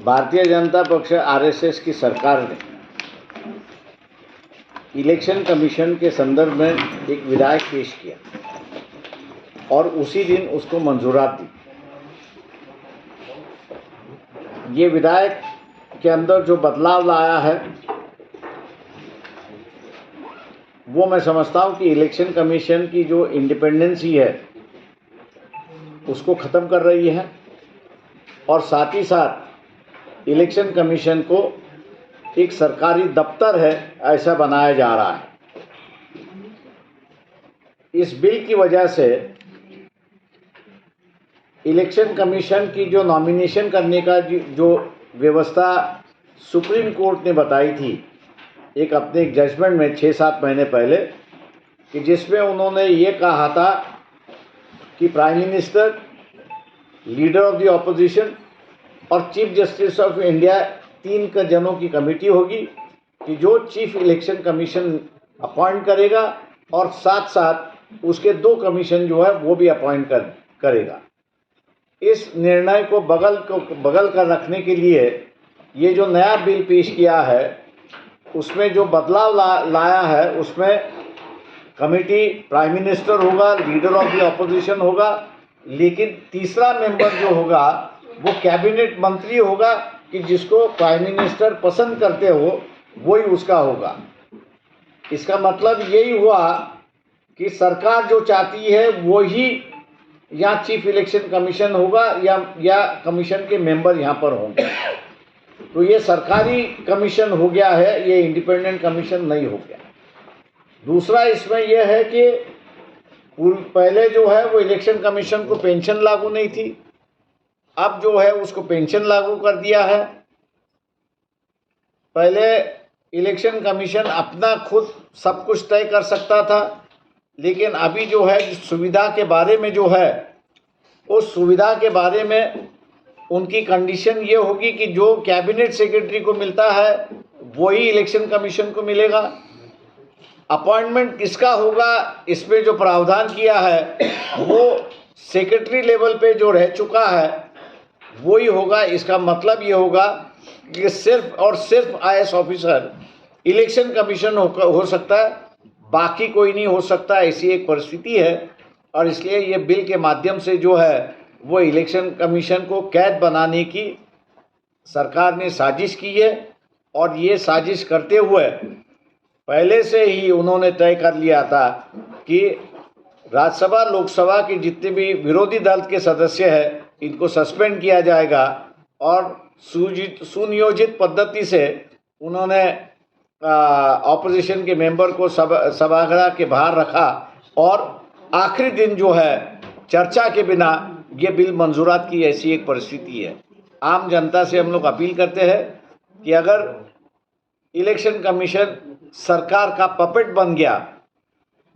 भारतीय जनता पक्ष आरएसएस की सरकार ने इलेक्शन कमीशन के संदर्भ में एक विधेयक पेश किया और उसी दिन उसको मंजूरात दी। ये विधेयक के अंदर जो बदलाव लाया है वो मैं समझता हूँ कि इलेक्शन कमीशन की जो इंडिपेंडेंसी है उसको ख़त्म कर रही है और साथ ही साथ इलेक्शन कमीशन को एक सरकारी दफ्तर है ऐसा बनाया जा रहा है। इस बिल की वजह से इलेक्शन कमीशन की जो नॉमिनेशन करने का जो व्यवस्था सुप्रीम कोर्ट ने बताई थी अपने एक जजमेंट में 6-7 महीने पहले, कि जिसमें उन्होंने ये कहा था कि prime minister, leader of the opposition और चीफ जस्टिस ऑफ इंडिया 3 जनों की कमेटी होगी कि जो चीफ इलेक्शन कमीशन अपॉइंट करेगा और साथ साथ उसके 2 कमीशन जो है वो भी अपॉइंट करेगा। इस निर्णय को बगल कर रखने के लिए ये जो नया बिल पेश किया है उसमें जो बदलाव लाया है उसमें कमेटी प्राइम मिनिस्टर होगा, लीडर ऑफ द ऑपोजिशन होगा, लेकिन तीसरा मेंबर जो होगा वो कैबिनेट मंत्री होगा कि जिसको प्राइम मिनिस्टर पसंद करते हो वही उसका होगा। इसका मतलब यही हुआ कि सरकार जो चाहती है वो ही यहाँ चीफ इलेक्शन कमीशन होगा या कमीशन के मेंबर यहाँ पर होंगे। तो ये सरकारी कमीशन हो गया है, ये इंडिपेंडेंट कमीशन नहीं हो गया। दूसरा इसमें यह है कि पहले जो है वो इलेक्शन कमीशन को पेंशन लागू नहीं थी, अब जो है उसको पेंशन लागू कर दिया है। पहले इलेक्शन कमीशन अपना खुद सब कुछ तय कर सकता था, लेकिन अभी जो है सुविधा के बारे में जो है उस सुविधा के बारे में उनकी कंडीशन ये होगी कि जो कैबिनेट सेक्रेटरी को मिलता है वही इलेक्शन कमीशन को मिलेगा। अपॉइंटमेंट किसका होगा इसमें जो प्रावधान किया है वो सेक्रेटरी लेवल पे जो रह चुका है वही होगा। इसका मतलब ये होगा कि सिर्फ और सिर्फ आईएएस ऑफिसर इलेक्शन कमीशन हो सकता है, बाकी कोई नहीं हो सकता, ऐसी एक परिस्थिति है। और इसलिए ये बिल के माध्यम से जो है वो इलेक्शन कमीशन को कैद बनाने की सरकार ने साजिश की है और ये साजिश करते हुए पहले से ही उन्होंने तय कर लिया था कि राज्यसभा लोकसभा के जितने भी विरोधी दल के सदस्य हैं इनको सस्पेंड किया जाएगा और सुनियोजित पद्धति से उन्होंने ऑपोजिशन के मेंबर को सभागृह के बाहर रखा और आखिरी दिन जो है चर्चा के बिना ये बिल मंजूरात की, ऐसी एक परिस्थिति है। आम जनता से हम लोग अपील करते हैं कि अगर इलेक्शन कमीशन सरकार का पपेट बन गया,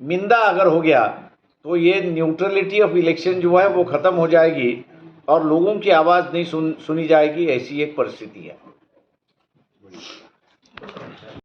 मिंदा अगर हो गया, तो ये न्यूट्रलिटी ऑफ इलेक्शन जो है वो ख़त्म हो जाएगी और लोगों की आवाज़ नहीं सुनी जाएगी, ऐसी एक परिस्थिति है।